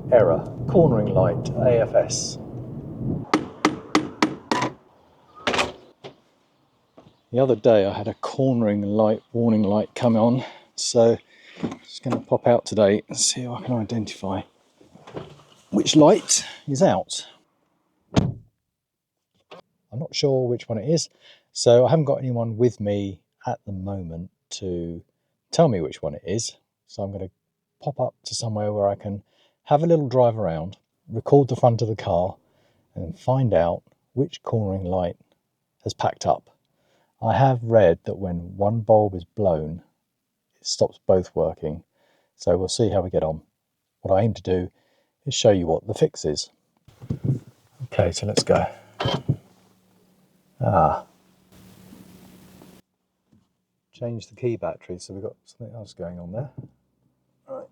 Error, cornering light, AFS. The other day I had a cornering light, warning light come on, so I'm just going to pop out today and see if I can identify which light is out. I'm not sure which one it is, so I haven't got anyone with me at the moment to tell me which one it is. So I'm going to pop up to somewhere where I can have a little drive around, record the front of the car, and find out which cornering light has packed up. I have read that when one bulb is blown, it stops both working. So we'll see how we get on. What I aim to do is show you what the fix is. Okay, so let's go. Change the key battery, so we've got something else going on there. Right.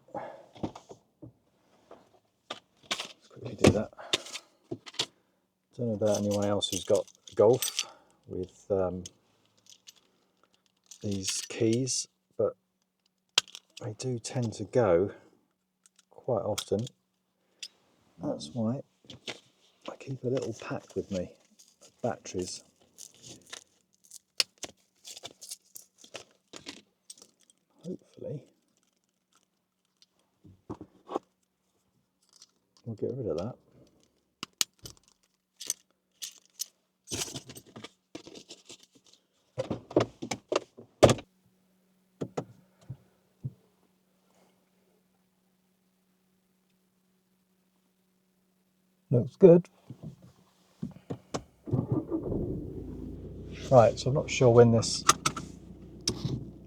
Let's quickly do that. Don't know about anyone else who's got a Golf with these keys, but they do tend to go quite often. That's why I keep a little pack with me of batteries. Hopefully we'll get rid of that. Looks good. Right, so I'm not sure when this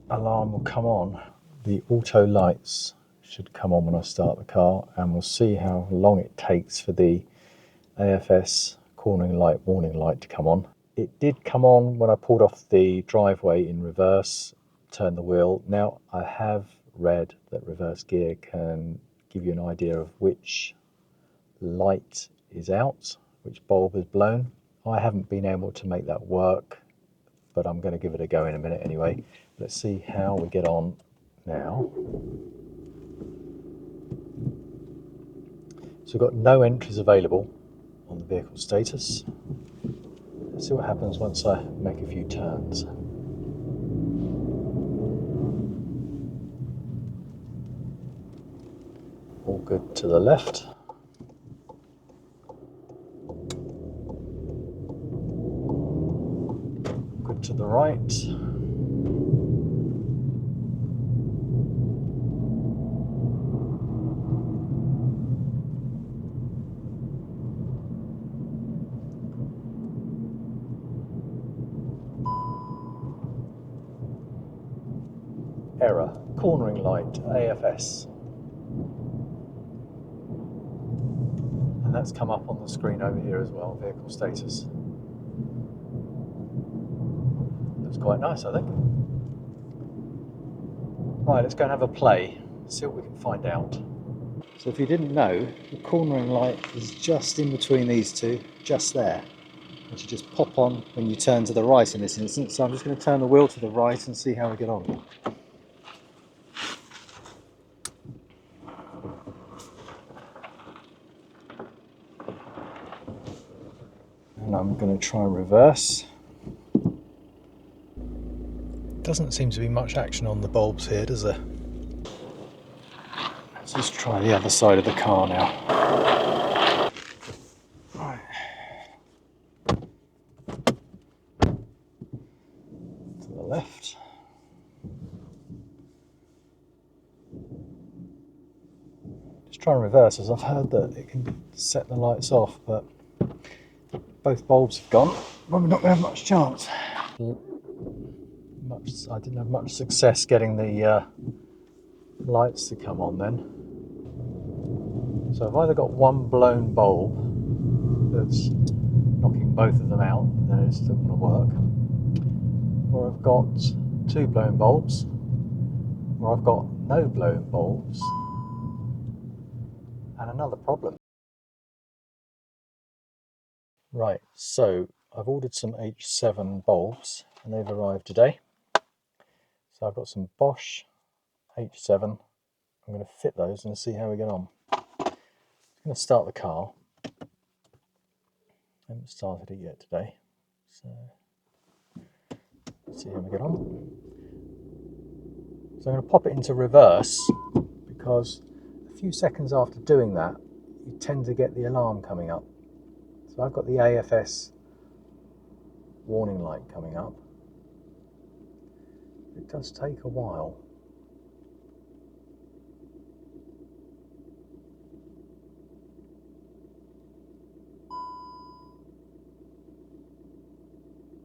alarm will come on. The auto lights should come on when I start the car, and we'll see how long it takes for the AFS cornering light, warning light to come on. It did come on when I pulled off the driveway in reverse, turned the wheel. Now I have read that reverse gear can give you an idea of which light is out, which bulb is blown. I haven't been able to make that work, but I'm going to give it a go in a minute anyway. Let's see how we get on now. So we've got no entries available on the vehicle status. Let's see what happens once I make a few turns. All good to the left. Good to the right. Error, cornering light, AFS. And that's come up on the screen over here as well, vehicle status. Looks quite nice, I think. Right, let's go and have a play, see what we can find out. So if you didn't know, the cornering light is just in between these two, just there. It should just pop on when you turn to the right in this instance. So I'm just going to turn the wheel to the right and see how we get on. And I'm going to try reverse. Doesn't seem to be much action on the bulbs here, does there? Let's just try the other side of the car now. Right. To the left. Just try and reverse, as I've heard that it can set the lights off, but both bulbs have gone. Well, we're not going to have much chance. I didn't have much success getting the lights to come on then. So I've either got one blown bulb that's knocking both of them out, and then it's still going to work, or I've got two blown bulbs, or I've got no blown bulbs and another problem. Right, so I've ordered some H7 bulbs and they've arrived today. So I've got some Bosch H7. I'm going to fit those and see how we get on. going to start the car. I haven't started it yet today, so let's see how we get on. So I'm going to pop it into reverse because a few seconds after doing that, you tend to get the alarm coming up. So I've got the AFS warning light coming up. It does take a while.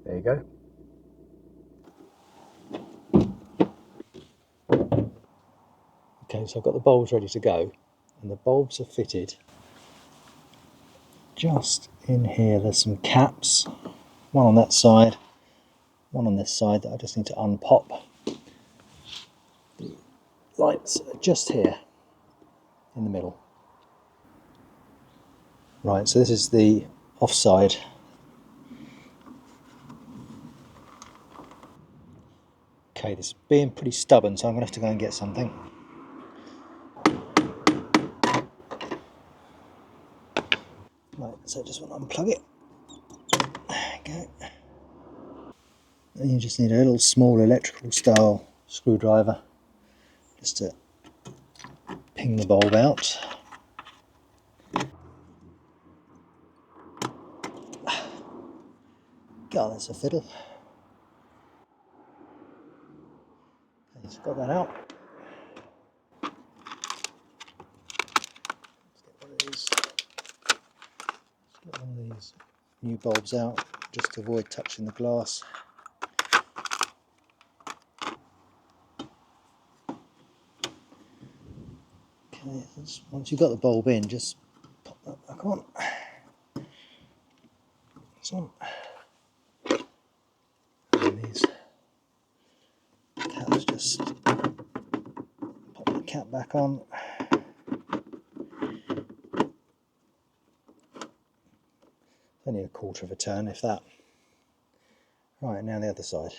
There you go. Okay, so I've got the bulbs ready to go, and the bulbs are fitted just in here. There's some caps, one on that side, one on this side that I just need to unpop. The lights are just here in the middle. Right, so this is the offside. Okay, this is being pretty stubborn, so I'm going to have to go and get something. Right, so I just want to unplug it. There you go. And you just need a little small electrical style screwdriver just to ping the bulb out. God, that's a fiddle. Okay, so got that out. Let's get one of these new bulbs out just to avoid touching the glass. Okay, once you've got the bulb in, just pop that back on. This one. And these caps, just pop the cap back on. Only a quarter of a turn, if that. Right, now the other side.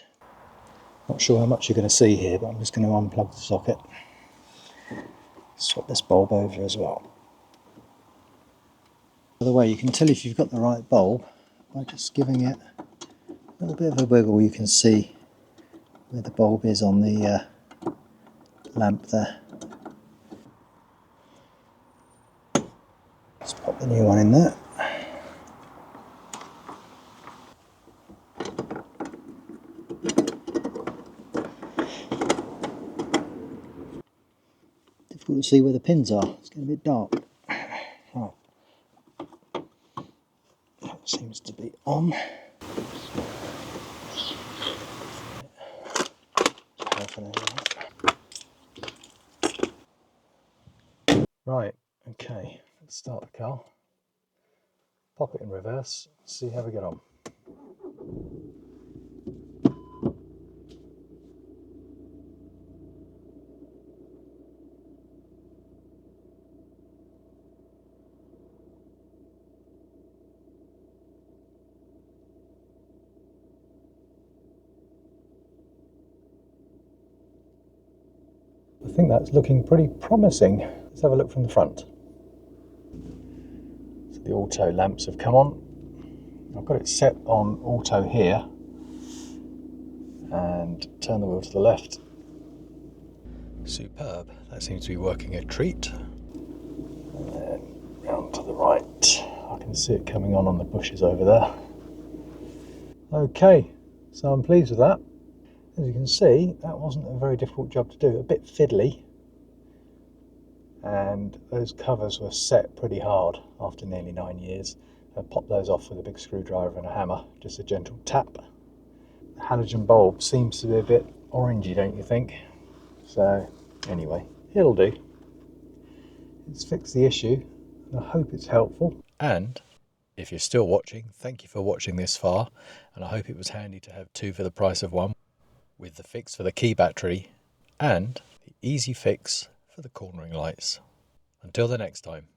Not sure how much you're going to see here, but I'm just going to unplug the socket. Swap this bulb over as well. By the way, you can tell if you've got the right bulb by just giving it a little bit of a wiggle. You can see where the bulb is on the lamp there. Let's pop the new one in there. Difficult to see where the pins are, it's getting a bit dark. Oh. That seems to be on. Right, okay, let's start the car. Pop it in reverse, see how we get on. I think that's looking pretty promising. Let's have a look from the front. So the auto lamps have come on. I've got it set on auto here and turn the wheel to the left. Superb, that seems to be working a treat. And then round to the right. I can see it coming on the bushes over there. Okay, so I'm pleased with that. As you can see, that wasn't a very difficult job to do, a bit fiddly. And those covers were set pretty hard after nearly 9 years. I popped those off with a big screwdriver and a hammer, just a gentle tap. The halogen bulb seems to be a bit orangey, don't you think? So anyway, it'll do. It's fixed the issue, and I hope it's helpful. And if you're still watching, thank you for watching this far, and I hope it was handy to have two for the price of one, with the fix for the key battery and the easy fix for the cornering lights. Until the next time.